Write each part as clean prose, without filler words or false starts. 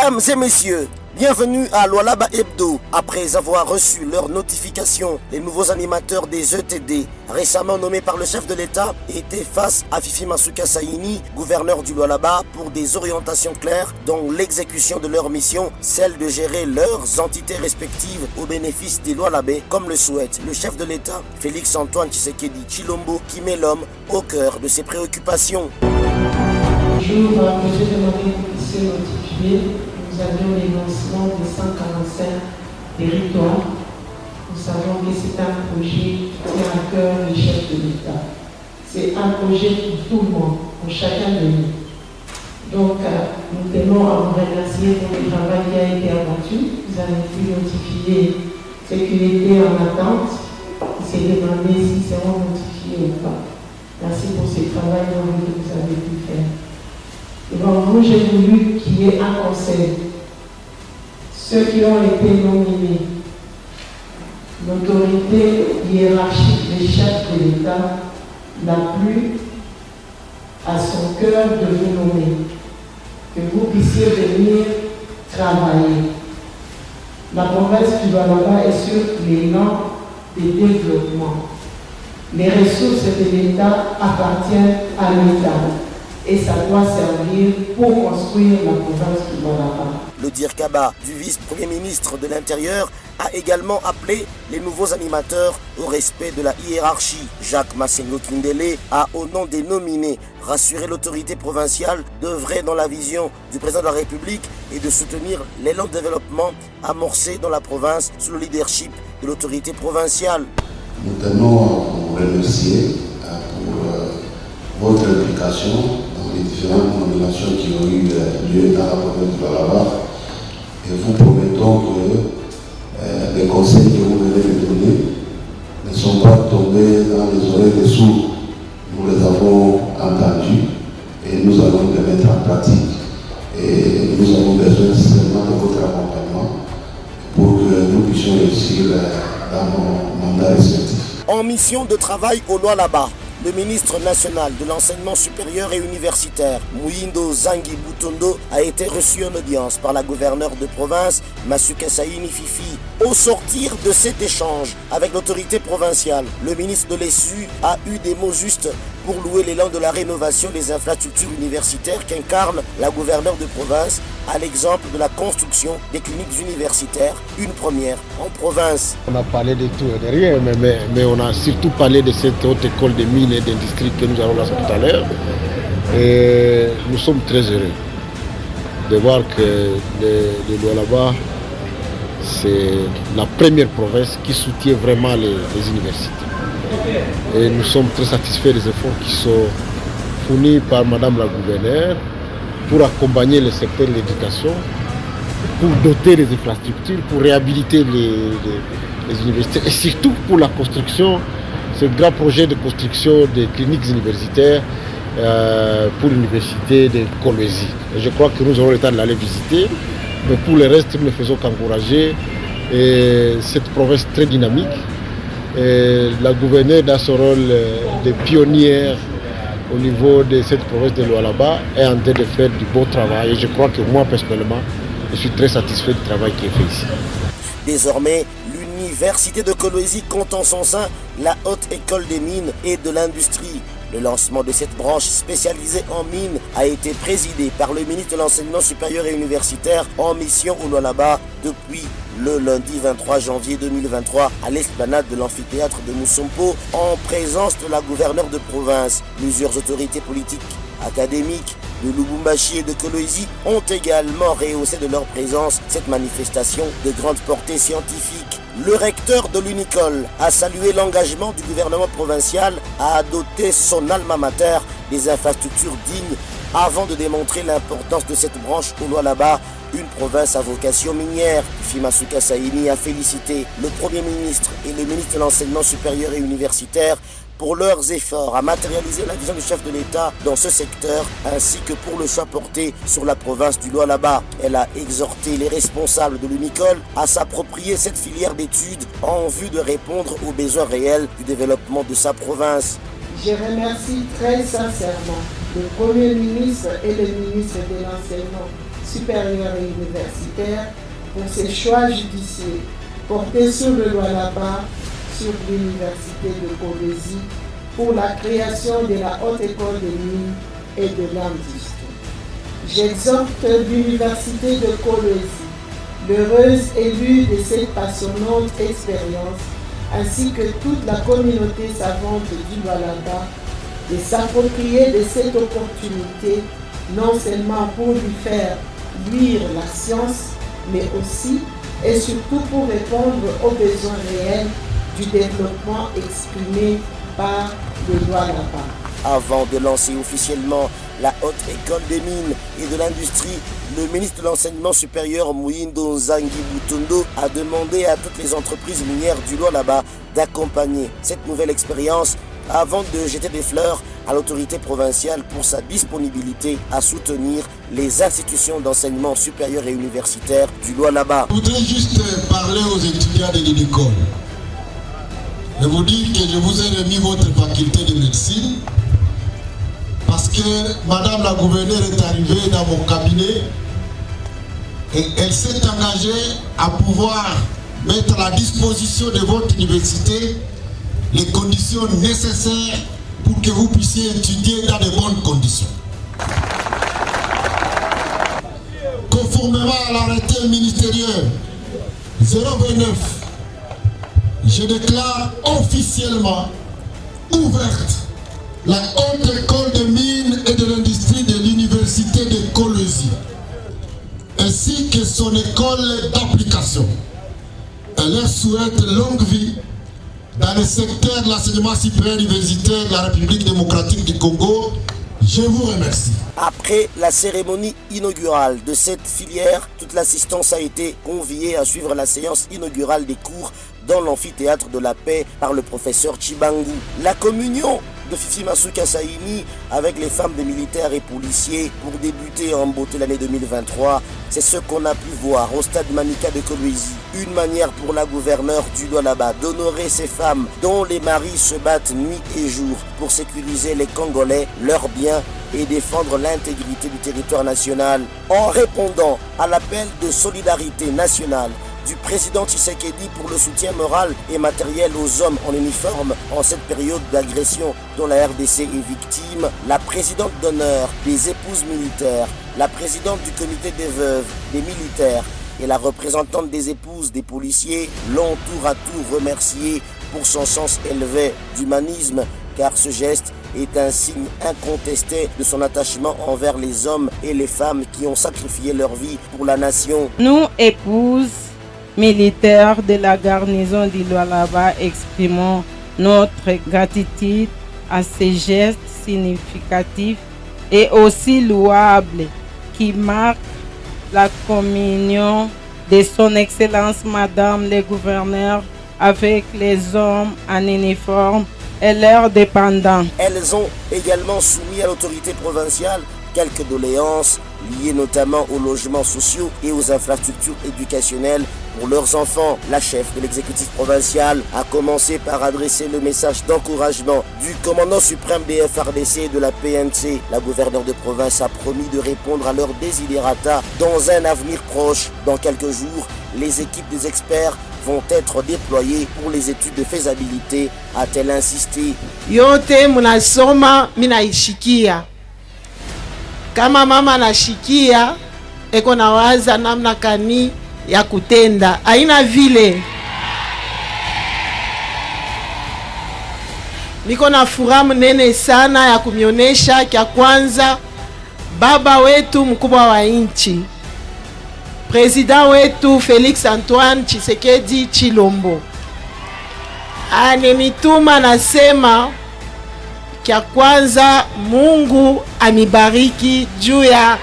Mesdames et messieurs, bienvenue à Lualaba Hebdo. Après avoir reçu leur notification, les nouveaux animateurs des ETD, récemment nommés par le chef de l'État, étaient face à Fifi Masuka Saini, gouverneur du Lualaba, pour des orientations claires dont l'exécution de leur mission, celle de gérer leurs entités respectives au bénéfice des Lualabais, comme le souhaite le chef de l'État, Félix Antoine Tshisekedi Tshilombo, qui met l'homme au cœur de ses préoccupations. Bonjour, je demandais que vous puissiez notifier. Nous avions l'énoncement de 145 territoires. Nous savons que c'est un projet qui tient à cœur le chef de l'État. C'est un projet pour tout le monde, pour chacun de nous. Donc, nous tenons à vous remercier pour le travail qui a été abattu. Vous avez pu notifier ce qui était en attente. Il s'est demandé s'ils seront notifiés ou pas. Merci pour ce travail que vous avez pu faire. Devant vous, j'ai voulu qu'il y ait un conseil. Ceux qui ont été nominés, l'autorité hiérarchique des chefs de l'État n'a plus à son cœur de vous nommer. Que vous puissiez venir travailler. La province du Lualaba est sur l'élan des développements. Les ressources de l'État appartiennent à l'État. Et ça doit servir pour construire la province du Lualaba. Le Dirkaba du vice-premier ministre de l'Intérieur a également appelé les nouveaux animateurs au respect de la hiérarchie. Jacques Massengo Kindele a, au nom des nominés, rassuré l'autorité provinciale d'œuvrer dans la vision du président de la République et de soutenir l'élan de développement amorcé dans la province sous le leadership de l'autorité provinciale. Nous tenons à vous remercier pour votre implication dans les différentes nominations qui ont eu lieu dans la province du Lualaba. Et vous promettons que les conseils que vous venez de donner ne sont pas tombés dans les oreilles des sourds. Nous les avons entendus et nous allons les mettre en pratique. Et nous avons besoin seulement de votre accompagnement pour que nous puissions réussir dans nos mandats respectifs. En mission de travail au Lualaba, le ministre national de l'enseignement supérieur et universitaire, Muindo Zangi Butondo, a été reçu en audience par la gouverneure de province, Masuka Saini Fifi. Au sortir de cet échange avec l'autorité provinciale, le ministre de l'ESU a eu des mots justes pour louer l'élan de la rénovation des infrastructures universitaires qu'incarne la gouverneure de province, à l'exemple de la construction des cliniques universitaires, une première en province. On a parlé de tout et de rien, mais on a surtout parlé de cette haute école de mines et d'industrie que nous allons lancer tout à l'heure. Et nous sommes très heureux de voir que le Lualaba, c'est la première province qui soutient vraiment les universités. Et nous sommes très satisfaits des efforts qui sont fournis par Madame la gouverneure pour accompagner le secteur de l'éducation, pour doter les infrastructures, pour réhabiliter les universités et surtout pour la construction, ce grand projet de construction des cliniques universitaires pour l'université de Kolwezi. Et je crois que nous aurons le temps de l'aller visiter, mais pour le reste, nous ne faisons qu'encourager cette province très dynamique. Et la gouverneure dans son rôle de pionnière au niveau de cette province de Lualaba est en train de faire du bon travail. Et je crois que moi, personnellement, je suis très satisfait du travail qui est fait ici. Désormais, l'université de Kolwezi compte en son sein la haute école des mines et de l'industrie. Le lancement de cette branche spécialisée en mines a été présidé par le ministre de l'Enseignement supérieur et universitaire en mission au Lualaba depuis le lundi 23 janvier 2023 à l'esplanade de l'amphithéâtre de Musompo en présence de la gouverneure de province. Plusieurs autorités politiques, académiques de Lubumbashi et de Kolwezi ont également rehaussé de leur présence cette manifestation de grande portée scientifique. Le recteur de l'Unicole a salué l'engagement du gouvernement provincial à doter son alma mater des infrastructures dignes avant de démontrer l'importance de cette branche au Lualaba, une province à vocation minière. Fifi Masuka Saini a félicité le Premier ministre et le ministre de l'Enseignement supérieur et universitaire pour leurs efforts à matérialiser la vision du chef de l'État dans ce secteur, ainsi que pour le choix porté sur la province du Lualaba. Elle a exhorté les responsables de l'Unicole à s'approprier cette filière d'études en vue de répondre aux besoins réels du développement de sa province. Je remercie très sincèrement le Premier ministre et le ministre de l'Enseignement supérieur et universitaire pour ses choix judicieux portés sur le Lualaba, sur l'université de Kolwezi, pour la création de la Haute École des Mines et de l'Industrie. J'exhorte l'université de Kolwezi, l'heureuse élue de cette passionnante expérience, ainsi que toute la communauté savante du Lualaba, de s'approprier de cette opportunité, non seulement pour lui faire luire la science, mais aussi et surtout pour répondre aux besoins réels du développement exprimé par le Lualaba. Avant de lancer officiellement la Haute École des Mines et de l'Industrie, le ministre de l'Enseignement supérieur Mouyindo Nzangi Butondo a demandé à toutes les entreprises minières du Lualaba d'accompagner cette nouvelle expérience avant de jeter des fleurs à l'autorité provinciale pour sa disponibilité à soutenir les institutions d'enseignement supérieur et universitaire du Lualaba. Je voudrais juste parler aux étudiants de l'UNICOL et vous dire que je vous ai remis votre faculté de médecine parce que Madame la gouverneure est arrivée dans mon cabinet et elle s'est engagée à pouvoir mettre à la disposition de votre université les conditions nécessaires pour que vous puissiez étudier dans de bonnes conditions. Conformément à l'arrêté ministériel 029, je déclare officiellement ouverte la Haute École des Mines et de l'Industrie de l'Université de Kolwezi, ainsi que son école d'application. Elle leur souhaite longue vie dans le secteur de l'enseignement supérieur universitaire de la République démocratique du Congo. Je vous remercie. Après la cérémonie inaugurale de cette filière, toute l'assistance a été conviée à suivre la séance inaugurale des cours dans l'amphithéâtre de la paix par le professeur Chibangu. La communion de Fifi Masuka Saini avec les femmes des militaires et policiers pour débuter en beauté l'année 2023, c'est ce qu'on a pu voir au stade Manika de Kolwezi. Une manière pour la gouverneure du Lualaba d'honorer ces femmes dont les maris se battent nuit et jour pour sécuriser les Congolais, leurs biens et défendre l'intégrité du territoire national. En répondant à l'appel de solidarité nationale du président Tshisekedi pour le soutien moral et matériel aux hommes en uniforme en cette période d'agression dont la RDC est victime, la présidente d'honneur des épouses militaires, la présidente du comité des veuves des militaires et la représentante des épouses des policiers l'ont tour à tour remercié pour son sens élevé d'humanisme, car ce geste est un signe incontesté de son attachement envers les hommes et les femmes qui ont sacrifié leur vie pour la nation. Nous, épouses militaires de la garnison du Lualaba, exprimons notre gratitude à ces gestes significatifs et aussi louables qui marquent la communion de son Excellence Madame le Gouverneur avec les hommes en uniforme et leurs dépendants. Elles ont également soumis à l'autorité provinciale quelques doléances liées notamment aux logements sociaux et aux infrastructures éducationnelles pour leurs enfants. La chef de l'exécutif provincial a commencé par adresser le message d'encouragement du commandant suprême des FARDC et de la PNC. La gouverneure de province a promis de répondre à leurs desiderata dans un avenir proche. Dans quelques jours, les équipes des experts vont être déployées pour les études de faisabilité, a-t-elle insisté. Yote munasoma minaishikia. Kama mama anashikia, eko nawaza namna kani ya kutenda. Haina vile. Niko na furaha nene sana ya kumionesha kia kwanza baba wetu mkubwa wa nchi, President wetu Felix Antoine Tshisekedi Chilombo anemituma nasema kia kwanza Mungu amibariki juu ya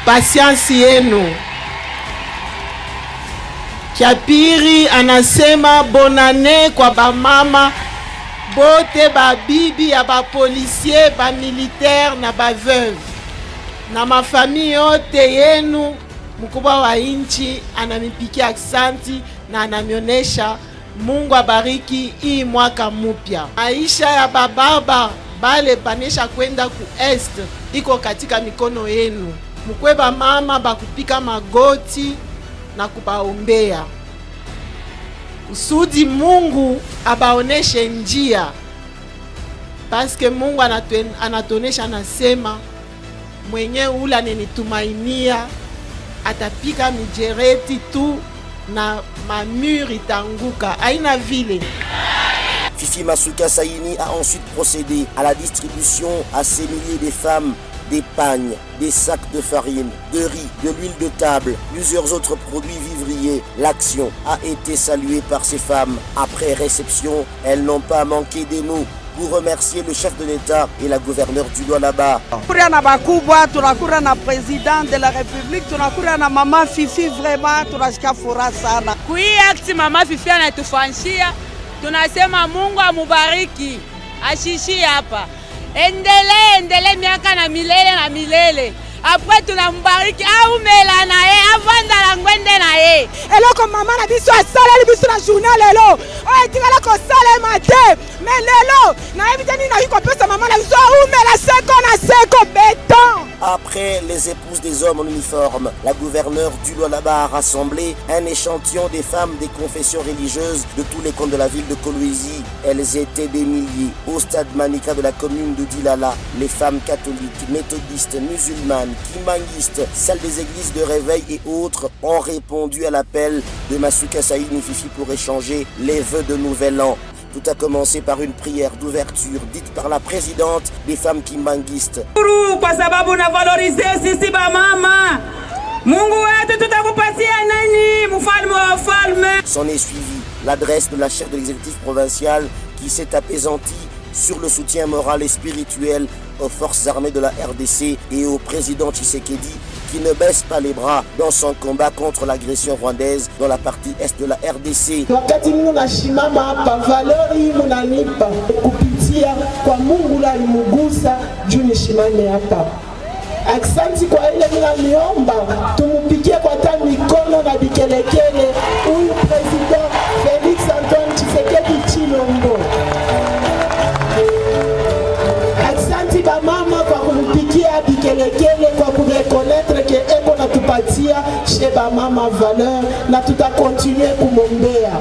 pasiansi yenu. Kia pili anasema bonane kwa bamama bote babibi ya bapolisier, bamilitaire na baveuve na mafamili yote yenu. Mkubwa wa nchi anamipikia aksanti na anamionesha Mungu abariki hii mwaka mpya. Maisha ya bababa bale banesha kwenda ku est iko katika mikono yenu. Mkwe ba mama bakupika magoti na kubaombea kusudi Mungu abaoneshe njia, paske Mungu anatonesha, anasema mwenye ule anenitumainia atapika mijereti tu na mamuri itanguka, aina vile. Fifi Masuka Saini a ensuite procédé à la distribution à ces milliers de femmes des pagnes, des sacs de farine, de riz, de l'huile de table, plusieurs autres produits vivriers. L'action a été saluée par ces femmes. Après réception, elles n'ont pas manqué des mots pour remercier le chef de l'État et la gouverneure du Lualaba. Tunakura bakubwa, tunakura na président de la République, tunakura na mama Fifi, vraiment tunasikia furaha sana. Kuiakti mama Fifi anatufanyia, tunasema Mungu amubariki, ashishi hapa. Endele miaka na milele. Après tunambariki au mela na ye avanda la ngwende na ye. Eloko mama na biso asala biso na journée lelo. O tingala ko sala mate. Mais lelo na evitani na yiko pesa mama na biso au mela seko béton. Après les épouses des hommes en uniforme, la gouverneure du Lualaba a rassemblé un échantillon des femmes des confessions religieuses de tous les coins de la ville de Kolwezi. Elles étaient des milliers. Au stade Manika de la commune de Dilala, les femmes catholiques, méthodistes, musulmanes, kimanguistes, celles des églises de réveil et autres ont répondu à l'appel de Masuka Saini Fifi pour échanger les vœux de nouvel an. Tout a commencé par une prière d'ouverture dite par la présidente des femmes kimbanguistes. S'en est suivi l'adresse de la chef de l'exécutif provincial qui s'est apaisantie sur le soutien moral et spirituel aux forces armées de la RDC et au président Tshisekedi qui ne baisse pas les bras dans son combat contre l'agression rwandaise dans la partie est de la RDC. Aksanti kwa ile niomba tumupikie kwa tani mikono na bikelekele huyu president Felix Antoine Tshisekedi Tshilombo. Aksanti ba mama kwa kumupikia bikelekele kwa kureconnaître que eko na tupatia chez ba mama valeur na tutakontinue kumombea.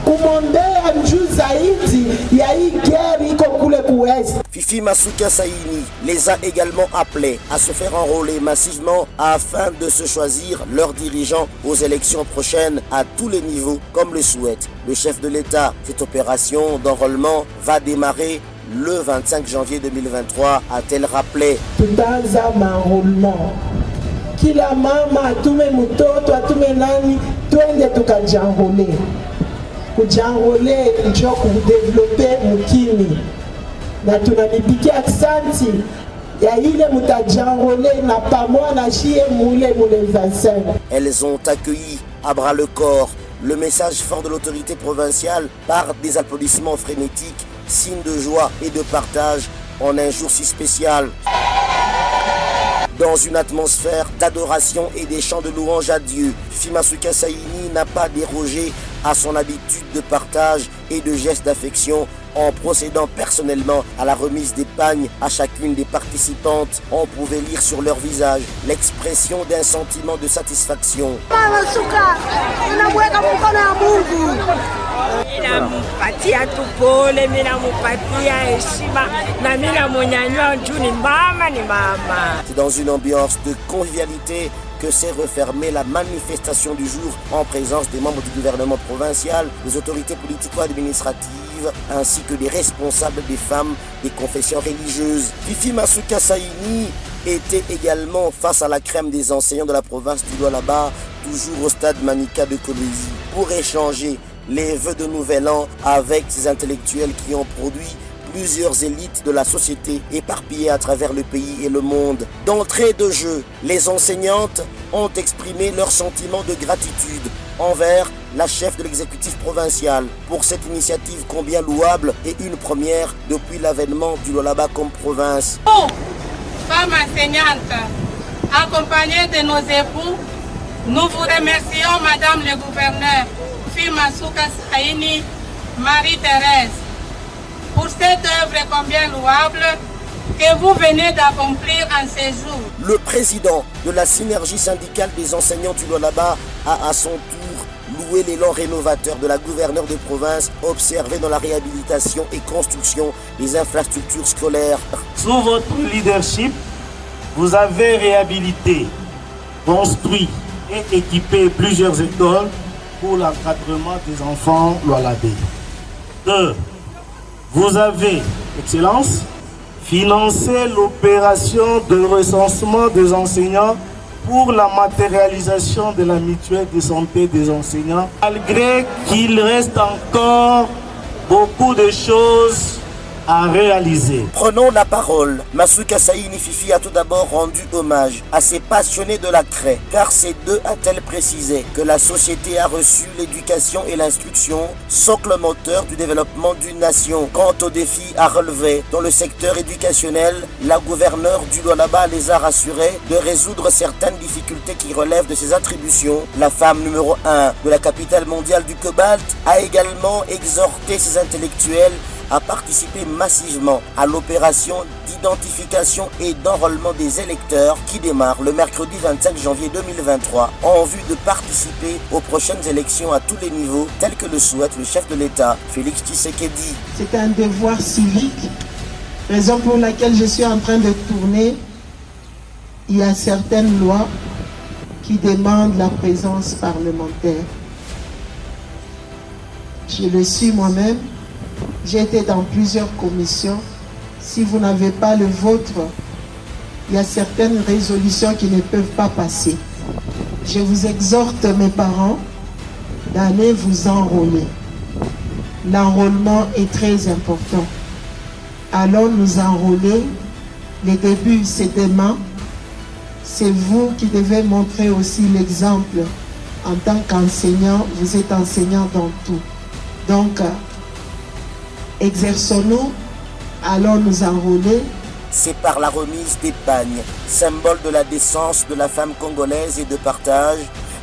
Kumombea njuu zaidi ya hii guerre iko kule kuwezi. Fifi Masuka Saini les a également appelés à se faire enrôler massivement afin de se choisir leurs dirigeants aux élections prochaines à tous les niveaux comme le souhaite le chef de l'État. Cette opération d'enrôlement va démarrer le 25 janvier 2023, a-t-elle rappelé. Tutaanza enrôlement. Kila mama atume mtoto atume nani twende tukajanrole. Kujanrole njo kudevelope mukini. Na tunanipikia aksanti ya ile mutajanrole na pamoja na shie mule 25. Elles ont accueilli à bras le corps le message fort de l'autorité provinciale par des applaudissements frénétiques, signe de joie et de partage en un jour si spécial. Dans une atmosphère d'adoration et des chants de louange à Dieu, Fifi Masuka Saini n'a pas dérogé à son habitude de partage et de gestes d'affection en procédant personnellement à la remise des pagnes à chacune des participantes. On pouvait lire sur leur visage l'expression d'un sentiment de satisfaction. C'est dans une ambiance de convivialité que s'est refermée la manifestation du jour en présence des membres du gouvernement provincial, des autorités politico-administratives ainsi que des responsables des femmes des confessions religieuses. Fifi Masuka Saini était également face à la crème des enseignants de la province du Lualaba, toujours au stade Manika de Kolwezi, pour échanger les vœux de nouvel an avec ces intellectuels qui ont produit plusieurs élites de la société éparpillées à travers le pays et le monde. D'entrée de jeu, les enseignantes ont exprimé leur sentiment de gratitude envers la chef de l'exécutif provincial pour cette initiative combien louable et une première depuis l'avènement du Lualaba comme province. Femmes enseignantes, accompagnées de nos époux, nous vous remercions, Madame le gouverneur, Fifi Masuka Saini, Marie-Thérèse, pour cette œuvre combien louable que vous venez d'accomplir en ces jours. Le président de la synergie syndicale des enseignants du Lualaba a à son tour loué l'élan rénovateur de la gouverneure de province observé dans la réhabilitation et construction des infrastructures scolaires. Sous votre leadership, vous avez réhabilité, construit et équipé plusieurs écoles pour l'encadrement des enfants lualabais. 2. Vous avez, Excellence, financé l'opération de recensement des enseignants pour la matérialisation de la mutuelle de santé des enseignants, malgré qu'il reste encore beaucoup de choses à réaliser. Prenons la parole. Masuka Saini Fifi a tout d'abord rendu hommage à ces passionnés de la craie, car ces deux a-t-elle précisé que la société a reçu l'éducation et l'instruction, socle moteur du développement d'une nation. Quant aux défis à relever dans le secteur éducationnel, la gouverneure du Lualaba les a rassurés de résoudre certaines difficultés qui relèvent de ses attributions. La femme numéro 1 de la capitale mondiale du cobalt a également exhorté ses intellectuels à participer massivement à l'opération d'identification et d'enrôlement des électeurs qui démarre le mercredi 25 janvier 2023 en vue de participer aux prochaines élections à tous les niveaux, tel que le souhaite le chef de l'État, Félix Tshisekedi. C'est un devoir civique, raison pour laquelle je suis en train de tourner. Il y a certaines lois qui demandent la présence parlementaire. Je le suis moi-même. J'ai été dans plusieurs commissions. Si vous n'avez pas le vôtre, il y a certaines résolutions qui ne peuvent pas passer. Je vous exhorte, mes parents, d'aller vous enrôler. L'enrôlement est très important. Allons nous enrôler. Le début, c'est demain. C'est vous qui devez montrer aussi l'exemple. En tant qu'enseignant, vous êtes enseignant dans tout. Donc, exerçons-nous, allons nous enrôler. C'est par la remise des pagnes, symbole de la décence de la femme congolaise et de partage,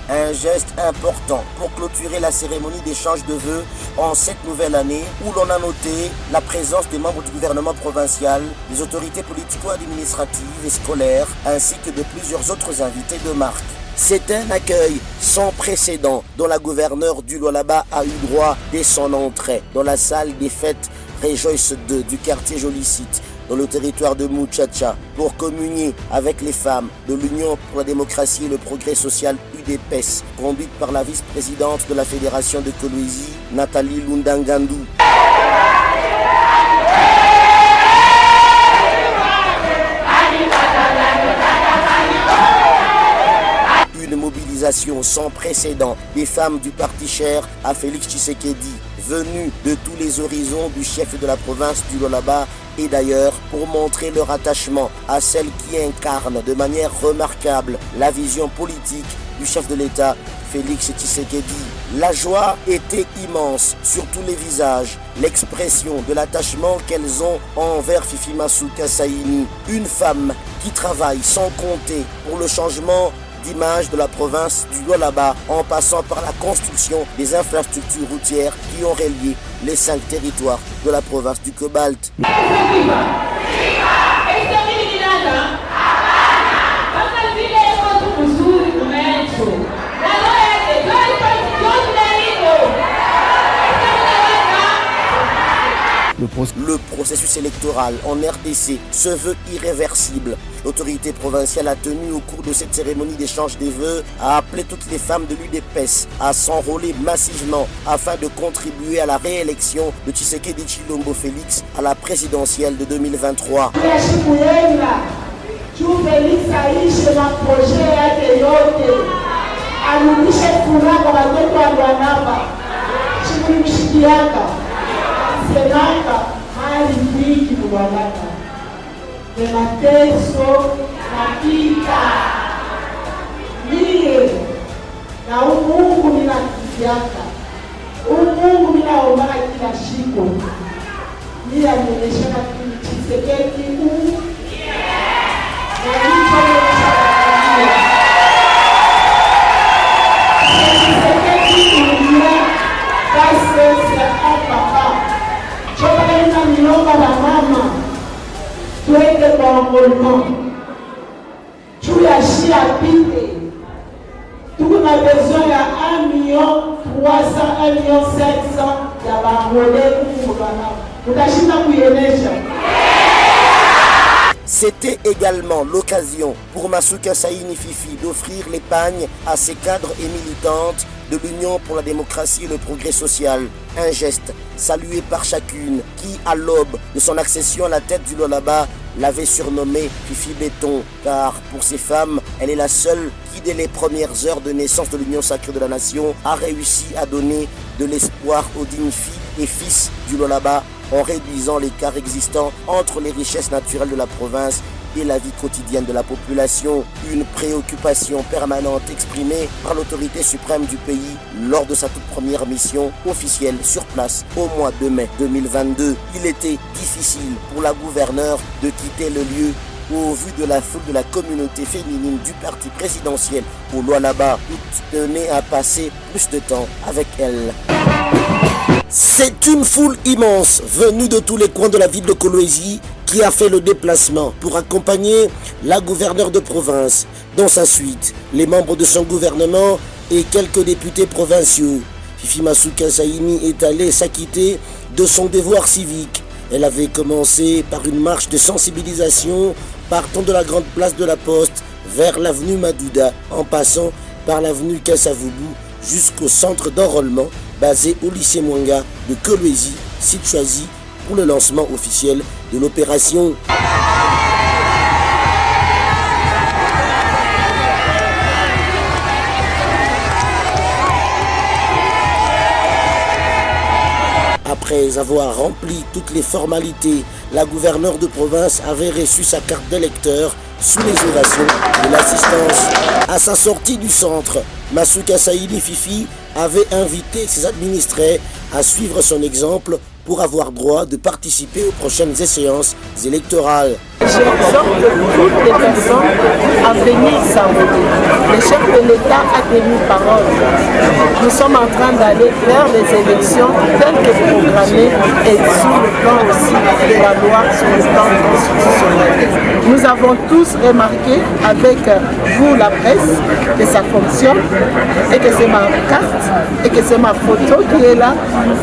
un geste important pour clôturer la cérémonie d'échange de vœux en cette nouvelle année où l'on a noté la présence des membres du gouvernement provincial, des autorités politico-administratives et scolaires, ainsi que de plusieurs autres invités de marque. C'est un accueil sans précédent dont la gouverneure du Lualaba a eu droit dès son entrée dans la salle des fêtes Rejoice 2 du quartier Jolicite dans le territoire de Muchacha pour communier avec les femmes de l'Union pour la démocratie et le progrès social UDPS, conduite par la vice-présidente de la Fédération de Kolwezi, Nathalie Lundangandu. Une mobilisation sans précédent des femmes du parti cher à Félix Tshisekedi, venues de tous les horizons du chef de la province du Lualaba et d'ailleurs pour montrer leur attachement à celle qui incarne de manière remarquable la vision politique du chef de l'État, Félix Tshisekedi. La joie était immense sur tous les visages, l'expression de l'attachement qu'elles ont envers Fifi Masuka Saini, une femme qui travaille sans compter pour le changement d'image de la province du Lualaba en passant par la construction des infrastructures routières qui ont relié les 5 territoires de la province du Cobalt. Le processus électoral en RDC se veut irréversible. L'autorité provinciale a tenu au cours de cette cérémonie d'échange des vœux à appeler toutes les femmes de l'UDPS à s'enrôler massivement afin de contribuer à la réélection de Tshisekedi Tshilombo Félix à la présidentielle de 2023. Senaka hali mbiki kubalaka de mateso napita mie na umungu ninakisiaka umungu ninaombaka kila shiko mie anionyeshaka Tshisekedi Tuende d'enrôlement. Tout y a chiapité. Tout a besoin de 1 million 300, 1 million 700 C'était également l'occasion pour Masuka Saini Fifi d'offrir l'épargne à ses cadres et militantes de l'Union pour la démocratie et le progrès social. Un geste salué par chacune qui, à l'aube de son accession à la tête du Lualaba, l'avait surnommée Fifi Béton, car pour ces femmes, elle est la seule qui, dès les premières heures de naissance de l'Union sacrée de la nation, a réussi à donner de l'espoir aux dignes filles et fils du Lualaba en réduisant l'écart existant entre les richesses naturelles de la province et la vie quotidienne de la population. Une préoccupation permanente exprimée par l'autorité suprême du pays lors de sa toute première mission officielle sur place au mois de mai 2022. Il était difficile pour la gouverneure de quitter le lieu au vu de la foule de la communauté féminine du parti présidentiel au Lualaba, qui tenait à passer plus de temps avec elle. C'est une foule immense venue de tous les coins de la ville de Kolwezi qui a fait le déplacement pour accompagner la gouverneure de province. Dans sa suite, les membres de son gouvernement et quelques députés provinciaux. Fifi Masuka Saini est allée s'acquitter de son devoir civique. Elle avait commencé par une marche de sensibilisation partant de la grande place de la Poste vers l'avenue Madouda en passant par l'avenue Kassavubu jusqu'au centre d'enrôlement basé au lycée Mwanga de Kolwezi, site choisi pour le lancement officiel de l'opération. Après avoir rempli toutes les formalités, la gouverneure de province avait reçu sa carte d'électeur sous les ovations de l'assistance. À sa sortie du centre, Masuka Saini Fifi avait invité ses administrés à suivre son exemple pour avoir droit de participer aux prochaines échéances électorales. J'exhorte toutes les personnes à venir s'envoler. Le chef de l'État a tenu parole. Nous sommes en train d'aller vers les élections telles que programmées et sous le plan aussi de la loi sur le plan constitutionnel. Nous avons tous remarqué avec vous, la presse, que ça fonctionne et que c'est ma carte et que c'est ma photo qui est là,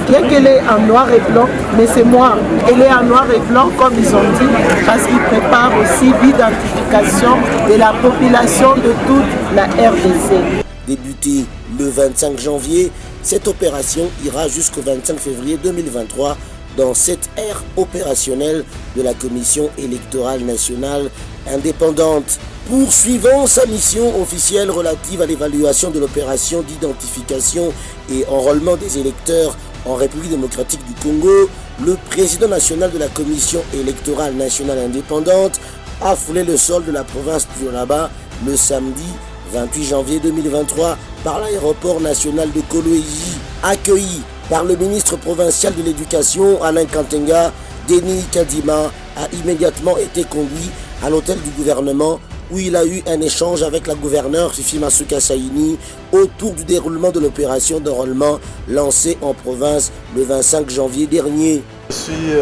bien qu'elle est en noir et blanc, mais c'est moi. Elle est en noir et blanc comme ils ont dit, parce qu'ils prépare aussi l'identification de la population de toute la RDC. Débutée le 25 janvier, cette opération ira jusqu'au 25 février 2023 dans cette ère opérationnelle de la Commission électorale nationale indépendante. Poursuivant sa mission officielle relative à l'évaluation de l'opération d'identification et enrôlement des électeurs en République démocratique du Congo, le président national de la Commission électorale nationale indépendante a foulé le sol de la province du Lualaba le samedi 28 janvier 2023 par l'aéroport national de Kolwezi. Accueilli par le ministre provincial de l'Éducation, Alain Kantenga, Denis Kadima a immédiatement été conduit à l'hôtel du gouvernement où il a eu un échange avec la gouverneure Fifi Masuka Saini autour du déroulement de l'opération d'enrôlement lancée en province le 25 janvier dernier. Je suis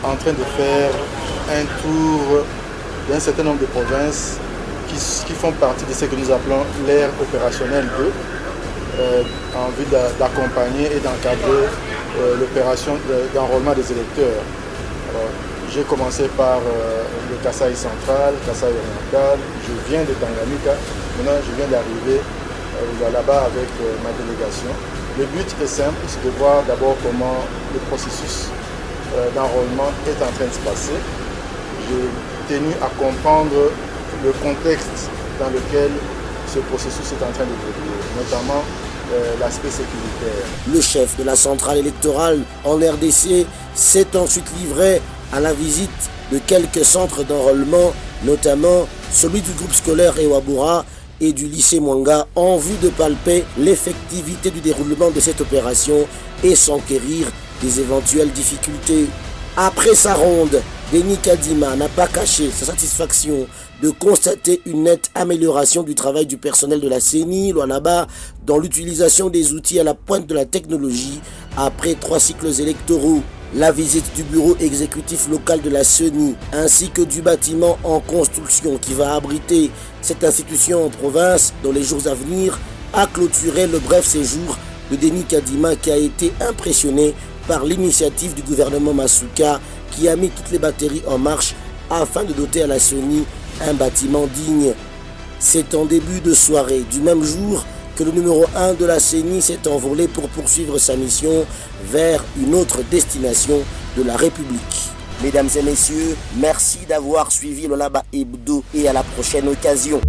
en train de faire un tour d'un certain nombre de provinces qui font partie de ce que nous appelons l'ère opérationnelle 2, en vue d'accompagner et d'encadrer l'opération d'enrôlement des électeurs. Alors, j'ai commencé par le Kasaï central, Kasaï oriental, je viens de Tanganyika, maintenant je viens d'arriver là-bas avec ma délégation. Le but est simple, c'est de voir d'abord comment le processus d'enrôlement est en train de se passer. J'ai tenu à comprendre le contexte dans lequel ce processus est en train de dérouler, notamment l'aspect sécuritaire. Le chef de la centrale électorale en RDC s'est ensuite livré à la visite de quelques centres d'enrôlement, notamment celui du groupe scolaire Ewabura et du lycée Mwanga, en vue de palper l'effectivité du déroulement de cette opération et s'enquérir des éventuelles difficultés. Après sa ronde, Denis Kadima n'a pas caché sa satisfaction de constater une nette amélioration du travail du personnel de la CENI, Lualaba, dans l'utilisation des outils à la pointe de la technologie après 3 cycles électoraux. la visite du bureau exécutif local de la CENI ainsi que du bâtiment en construction qui va abriter cette institution en province dans les jours à venir a clôturé le bref séjour de Denis Kadima qui a été impressionné par l'initiative du gouvernement Masuka qui a mis toutes les batteries en marche afin de doter à la CENI un bâtiment digne. C'est en début de soirée du même jour que le numéro 1 de la CENI s'est envolé pour poursuivre sa mission vers une autre destination de la République. Mesdames et messieurs, merci d'avoir suivi le Laba Hebdo et à la prochaine occasion.